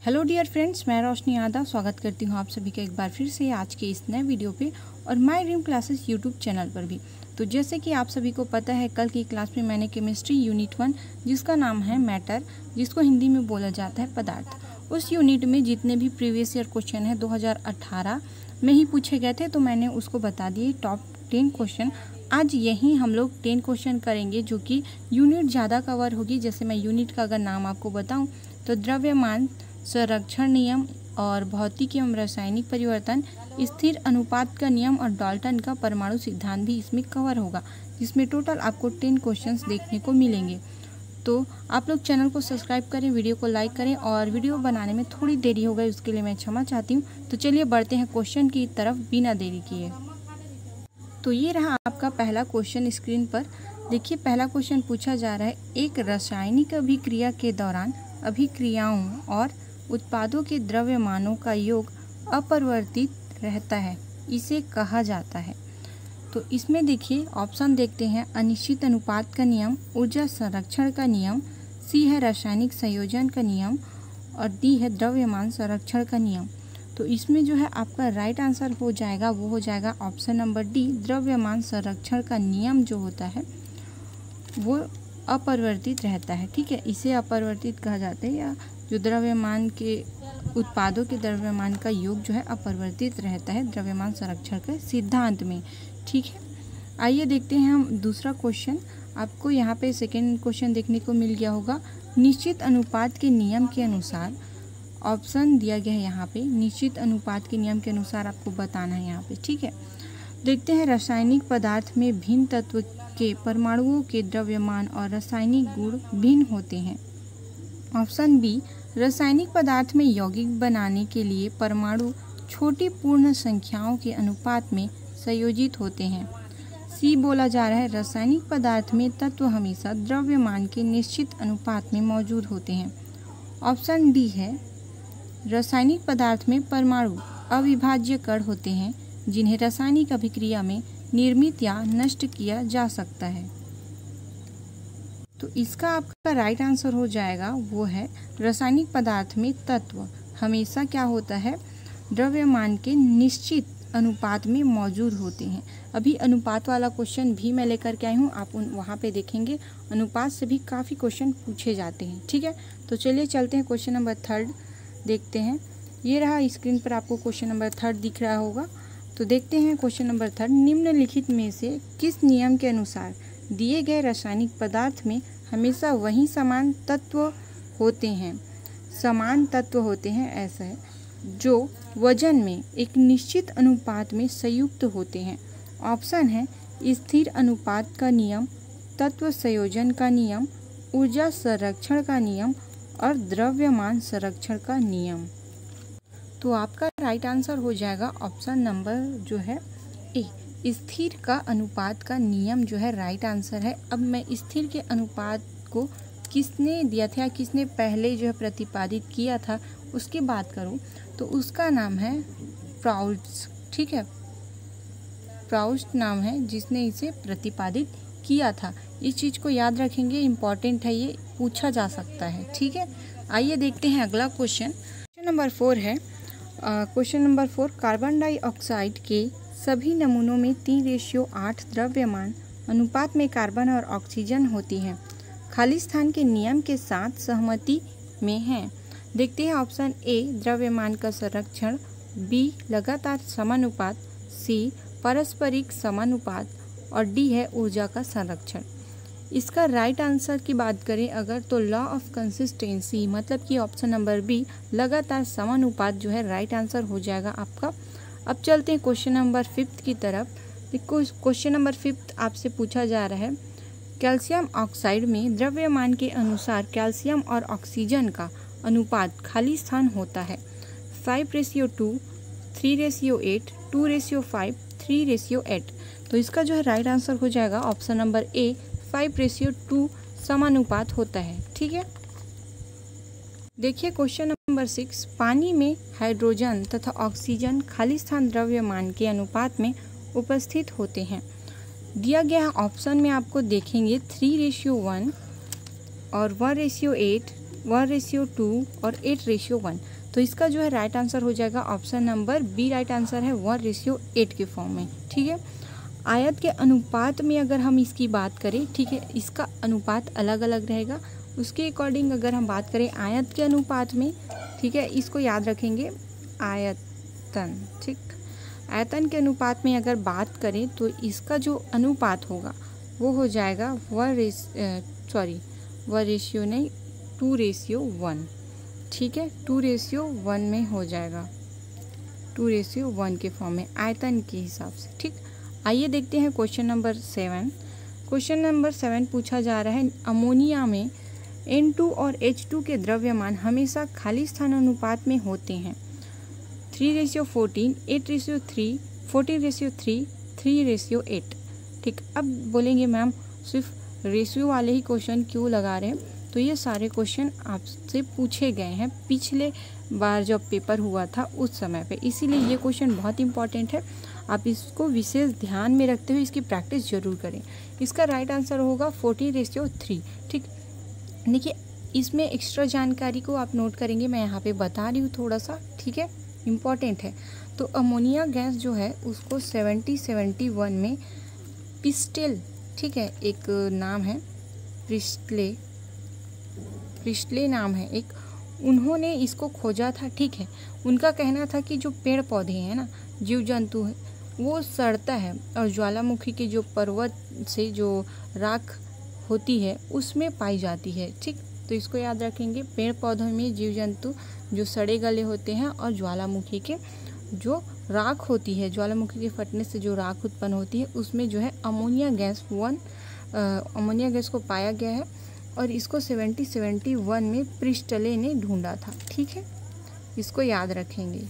Hello dear friends, मैं रोशनी यादव स्वागत करती हूँ आप सभी का एक बार फिर से आज के इस नए वीडियो पे और my dream classes YouTube channel पर भी। तो जैसे कि आप सभी को पता है, कल की क्लास में मैंने केमिस्ट्री यूनिट 1 जिसका नाम है मैटर, जिसको हिंदी में बोला जाता है पदार्थ, उस यूनिट में जितने भी प्रीवियस ईयर क्वेश्चन है 2018 में ही पूछे गए थे, तो मैंने उसको बता दिए टॉप 10 क्वेश्चन। आज यही हम लोग 10 क्वेश्चन करेंगे जो कि यूनिट ज़्यादा कवर होगी। जैसे मैं यूनिट का अगर नाम आपको बताऊँ तो द्रव्यमान संरक्षण नियम और भौतिक एवं रासायनिक परिवर्तन, स्थिर अनुपात का नियम और डाल्टन का परमाणु सिद्धांत भी इसमें कवर होगा, जिसमें टोटल आपको 10 क्वेश्चंस देखने को मिलेंगे। तो आप लोग चैनल को सब्सक्राइब करें, वीडियो को लाइक करें, और वीडियो बनाने में थोड़ी देरी हो गई उसके लिए मैं क्षमा चाहती हूँ। तो चलिए बढ़ते हैं क्वेश्चन की तरफ बिना देरी किए। तो ये रहा आपका पहला क्वेश्चन स्क्रीन पर। देखिए, पहला क्वेश्चन पूछा जा रहा है, एक रासायनिक अभिक्रिया के दौरान अभिक्रियाओं और उत्पादों के द्रव्यमानों का योग अपरिवर्तित रहता है, इसे कहा जाता है। तो इसमें देखिए ऑप्शन देखते हैं, अनिश्चित अनुपात का नियम, ऊर्जा संरक्षण का नियम, सी है रासायनिक संयोजन का नियम, और डी है द्रव्यमान संरक्षण का नियम। तो इसमें जो है आपका राइट आंसर हो जाएगा, वो हो जाएगा ऑप्शन नंबर डी, द्रव्यमान संरक्षण का नियम जो होता है वो अपरिवर्तित रहता है। ठीक है, इसे अपरिवर्तित कहा जाता है, या जो द्रव्यमान के उत्पादों के द्रव्यमान का योग जो है अपरिवर्तित रहता है द्रव्यमान संरक्षण के सिद्धांत में। ठीक है, आइए देखते हैं हम दूसरा क्वेश्चन। आपको यहाँ पे सेकेंड क्वेश्चन देखने को मिल गया होगा, निश्चित अनुपात के नियम के अनुसार, ऑप्शन दिया गया है यहाँ पे, निश्चित अनुपात के नियम के अनुसार आपको बताना है यहाँ पे। ठीक है, देखते हैं, रासायनिक पदार्थ में भिन्न तत्व के परमाणुओं के द्रव्यमान और रासायनिक गुण भिन्न होते हैं। ऑप्शन बी, रासायनिक पदार्थ में यौगिक बनाने के लिए परमाणु छोटी पूर्ण संख्याओं के अनुपात में संयोजित होते हैं। सी बोला जा रहा है, रासायनिक पदार्थ में तत्व हमेशा द्रव्यमान के निश्चित अनुपात में मौजूद होते हैं। ऑप्शन डी है, रासायनिक पदार्थ में परमाणु अविभाज्य कण होते हैं जिन्हें रासायनिक अभिक्रिया में निर्मित या नष्ट किया जा सकता है। तो इसका आपका राइट आंसर हो जाएगा, वो है रासायनिक पदार्थ में तत्व हमेशा क्या होता है, द्रव्यमान के निश्चित अनुपात में मौजूद होते हैं। अभी अनुपात वाला क्वेश्चन भी मैं लेकर के आई हूँ, आप वहाँ पे देखेंगे अनुपात से भी काफ़ी क्वेश्चन पूछे जाते हैं। ठीक है, तो चलिए चलते हैं क्वेश्चन नंबर 3 देखते हैं। ये रहा स्क्रीन पर, आपको क्वेश्चन नंबर 3 दिख रहा होगा। तो देखते हैं क्वेश्चन नंबर 3, निम्नलिखित में से किस नियम के अनुसार दिए गए रासायनिक पदार्थ में हमेशा वही समान तत्व होते हैं, समान तत्व होते हैं, ऐसा है, जो वजन में एक निश्चित अनुपात में संयुक्त होते हैं। ऑप्शन है, स्थिर अनुपात का नियम, तत्व संयोजन का नियम, ऊर्जा संरक्षण का नियम और द्रव्यमान संरक्षण का नियम। तो आपका राइट आंसर हो जाएगा ऑप्शन नंबर जो है ए, स्थिर का अनुपात का नियम जो है राइट आंसर है। अब मैं स्थिर के अनुपात को किसने दिया था, किसने पहले जो है प्रतिपादित किया था उसकी बात करूं तो उसका नाम है प्राउस्ट। ठीक है, प्राउस्ट नाम है जिसने इसे प्रतिपादित किया था। इस चीज़ को याद रखेंगे, इम्पॉर्टेंट है, ये पूछा जा सकता है। ठीक है, आइए देखते हैं अगला क्वेश्चन। क्वेश्चन नंबर 4 है, क्वेश्चन नंबर 4, कार्बन डाइऑक्साइड के सभी नमूनों में 3:8 द्रव्यमान अनुपात में कार्बन और ऑक्सीजन होती है, खाली स्थान के नियम के साथ सहमति में हैं। देखते हैं ऑप्शन ए, द्रव्यमान का संरक्षण, बी, लगातार समानुपात, सी, पारस्परिक समानुपात, और डी है ऊर्जा का संरक्षण। इसका राइट आंसर की बात करें अगर, तो लॉ ऑफ कंसिस्टेंसी, मतलब कि ऑप्शन नंबर बी, लगातार समानुपात जो है राइट आंसर हो जाएगा आपका। अब चलते हैं क्वेश्चन नंबर 5 की तरफ। देखो, क्वेश्चन नंबर 5 आपसे पूछा जा रहा है, कैल्शियम ऑक्साइड में द्रव्यमान के अनुसार कैल्शियम और ऑक्सीजन का अनुपात खाली स्थान होता है 5:2, 3:8, 2:5, 3:8। तो इसका जो है राइट आंसर हो जाएगा ऑप्शन नंबर ए, 5:2 समानुपात होता है। ठीक है, देखिए क्वेश्चन नंबर 6, पानी में हाइड्रोजन तथा ऑक्सीजन खाली स्थान द्रव्यमान के अनुपात में उपस्थित होते हैं। दिया गया ऑप्शन में आपको देखेंगे 3:1 और 1:8 1:2 और 8:1। तो इसका जो है राइट आंसर हो जाएगा option number B right answer है 1:8 के फॉर्म में। ठीक है, आयत के अनुपात में अगर हम इसकी बात करें, ठीक है, इसका अनुपात अलग अलग रहेगा। उसके अकॉर्डिंग अगर हम बात करें आयत के अनुपात में, ठीक है, इसको याद रखेंगे आयतन। ठीक, आयतन के अनुपात में अगर बात करें तो इसका जो अनुपात होगा वो हो जाएगा 2:1। ठीक है, 2:1 में हो जाएगा, 2:1 के फॉर्म में आयतन के हिसाब से। ठीक, आइए देखते हैं क्वेश्चन नंबर 7। क्वेश्चन नंबर 7 पूछा जा रहा है, अमोनिया में N2 और H2 के द्रव्यमान हमेशा खाली स्थान अनुपात में होते हैं 3:14, 8:3, 14:3, 3:8। ठीक, अब बोलेंगे मैम सिर्फ रेशियो वाले ही क्वेश्चन क्यों लगा रहे हैं? तो ये सारे क्वेश्चन आपसे पूछे गए हैं पिछले बार जब पेपर हुआ था उस समय पे, इसीलिए ये क्वेश्चन बहुत इंपॉर्टेंट है। आप इसको विशेष ध्यान में रखते हुए इसकी प्रैक्टिस जरूर करें। इसका राइट आंसर होगा 14:3। ठीक, देखिए इसमें एक्स्ट्रा जानकारी को आप नोट करेंगे, मैं यहाँ पे बता रही हूँ थोड़ा सा, ठीक है, इम्पॉर्टेंट है। तो अमोनिया गैस जो है उसको 71 में पिस्टेल, ठीक है, एक नाम है प्रिस्टले नाम है एक, उन्होंने इसको खोजा था। ठीक है, उनका कहना था कि जो पेड़ पौधे हैं ना, जीव जंतु है, वो सड़ता है और ज्वालामुखी के जो पर्वत से जो राख होती है उसमें पाई जाती है। ठीक, तो इसको याद रखेंगे, पेड़ पौधों में जीव जंतु जो सड़े गले होते हैं और ज्वालामुखी के जो राख होती है, ज्वालामुखी के फटने से जो राख उत्पन्न होती है उसमें जो है अमोनिया गैस को पाया गया है और इसको 71 में प्रिस्टले ने ढूंढा था। ठीक है, इसको याद रखेंगे।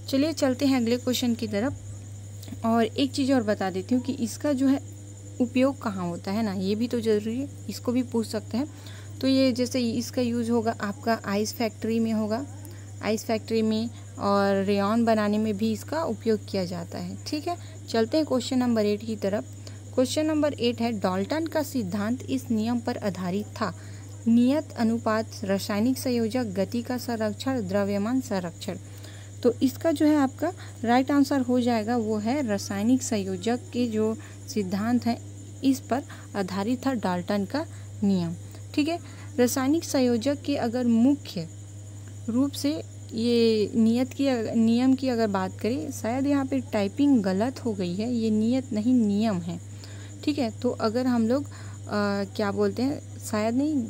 चलिए चलते हैं अगले क्वेश्चन की तरफ। और एक चीज़ और बता देती हूँ कि इसका जो है उपयोग कहाँ होता है ना, ये भी तो ज़रूरी है, इसको भी पूछ सकते हैं। तो ये जैसे इसका यूज़ होगा आपका आइस फैक्ट्री में होगा, आइस फैक्ट्री में, और रेयॉन बनाने में भी इसका उपयोग किया जाता है। ठीक है, चलते हैं क्वेश्चन नंबर 8 की तरफ। क्वेश्चन नंबर 8 है, डाल्टन का सिद्धांत इस नियम पर आधारित था, नियत अनुपात, रासायनिक संयोजक, गति का संरक्षण, द्रव्यमान संरक्षण। तो इसका जो है आपका राइट आंसर हो जाएगा वो है रासायनिक संयोजक के जो सिद्धांत है इस पर आधारित था डाल्टन का नियम। ठीक है, रासायनिक संयोजक के अगर मुख्य रूप से ये नियम की अगर बात करें, शायद यहाँ पे टाइपिंग गलत हो गई है, ये नियत नहीं नियम है। ठीक है, तो अगर हम लोग क्या बोलते हैं, शायद नहीं,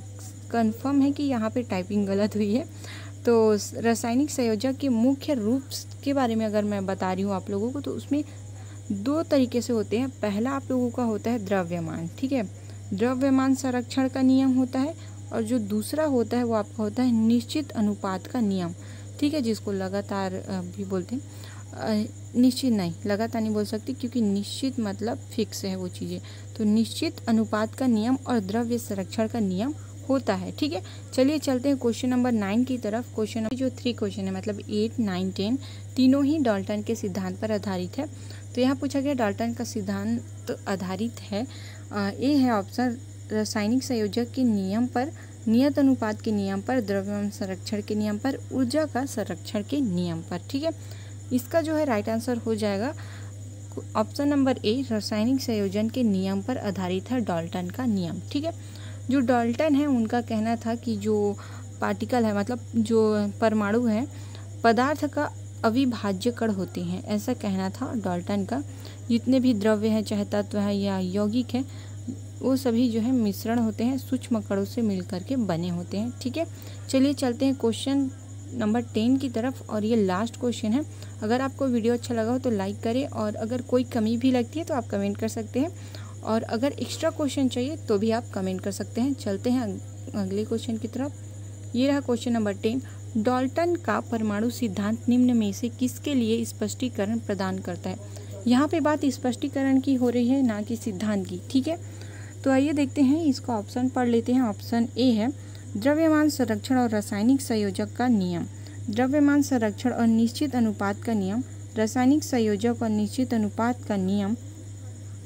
कंफर्म है कि यहाँ पे टाइपिंग गलत हुई है। तो रासायनिक संयोजक के मुख्य रूप के बारे में अगर मैं बता रही हूँ आप लोगों को, तो उसमें 2 तरीके से होते हैं। पहला आप लोगों का होता है द्रव्यमान, ठीक है, द्रव्यमान संरक्षण का नियम होता है, और जो दूसरा होता है वो आपका होता है निश्चित अनुपात का नियम। ठीक है, जिसको लगातार भी बोलते हैं, निश्चित नहीं, लगातार नहीं बोल सकती क्योंकि निश्चित मतलब फिक्स है वो चीज़ें। तो निश्चित अनुपात का नियम और द्रव्य संरक्षण का नियम होता है। ठीक है, चलिए चलते हैं क्वेश्चन नंबर 9 की तरफ। क्वेश्चन जो 3 क्वेश्चन है, मतलब 8, 9, 10 तीनों ही डाल्टन के सिद्धांत पर आधारित है। तो यहाँ पूछा गया डाल्टन का सिद्धांत तो आधारित है, ए है ऑप्शन, रासायनिक संयोजक के नियम पर, नियत अनुपात के नियम पर, द्रव्यमान संरक्षण के नियम पर, ऊर्जा का संरक्षण के नियम पर। ठीक है, इसका जो है राइट आंसर हो जाएगा ऑप्शन नंबर ए, रासायनिक संयोजन के नियम पर आधारित है डाल्टन का नियम। ठीक है, जो डाल्टन है उनका कहना था कि जो पार्टिकल है, मतलब जो परमाणु है, पदार्थ का अविभाज्य कण होते हैं, ऐसा कहना था डाल्टन का। जितने भी द्रव्य हैं, चाहे तत्व है या यौगिक है, वो सभी जो है मिश्रण होते हैं, सूक्ष्म कणों से मिलकर के बने होते हैं। ठीक है, चलिए चलते हैं क्वेश्चन नंबर 10 की तरफ, और ये लास्ट क्वेश्चन है। अगर आपको वीडियो अच्छा लगा हो तो लाइक करें, और अगर कोई कमी भी लगती है तो आप कमेंट कर सकते हैं, और अगर एक्स्ट्रा क्वेश्चन चाहिए तो भी आप कमेंट कर सकते हैं। चलते हैं अगले क्वेश्चन की तरफ। ये रहा क्वेश्चन नंबर 10, डाल्टन का परमाणु सिद्धांत निम्न में से किसके लिए स्पष्टीकरण प्रदान करता है? यहाँ पे बात स्पष्टीकरण की हो रही है, ना कि सिद्धांत की। ठीक है, तो आइए देखते हैं, इसका ऑप्शन पढ़ लेते हैं। ऑप्शन ए है द्रव्यमान संरक्षण और रासायनिक संयोजक का नियम, द्रव्यमान संरक्षण और निश्चित अनुपात का नियम, रासायनिक संयोजक और निश्चित अनुपात का नियम,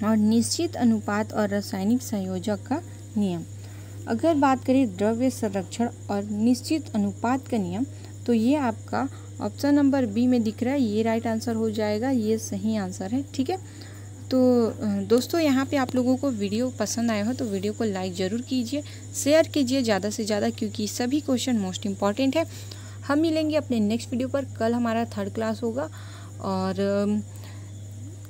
और निश्चित अनुपात और रासायनिक संयोजक का नियम। अगर बात करें द्रव्य संरक्षण और निश्चित अनुपात का नियम, तो ये आपका ऑप्शन नंबर बी में दिख रहा है, ये राइट आंसर हो जाएगा, ये सही आंसर है। ठीक है, तो दोस्तों यहाँ पे आप लोगों को वीडियो पसंद आया हो तो वीडियो को लाइक ज़रूर कीजिए, शेयर कीजिए ज़्यादा से ज़्यादा, क्योंकि सभी क्वेश्चन मोस्ट इम्पॉर्टेंट है। हम मिलेंगे अपने नेक्स्ट वीडियो पर। कल हमारा 3rd क्लास होगा और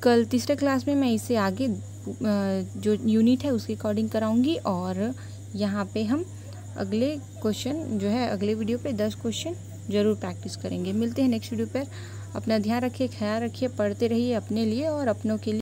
कल 3रे क्लास में मैं इसे आगे जो यूनिट है उसके अकॉर्डिंग कराऊंगी, और यहाँ पे हम अगले क्वेश्चन जो है अगले वीडियो पे 10 क्वेश्चन ज़रूर प्रैक्टिस करेंगे। मिलते हैं नेक्स्ट वीडियो पर। अपना ध्यान रखिए, ख्याल रखिए, पढ़ते रहिए अपने लिए और अपनों के लिए।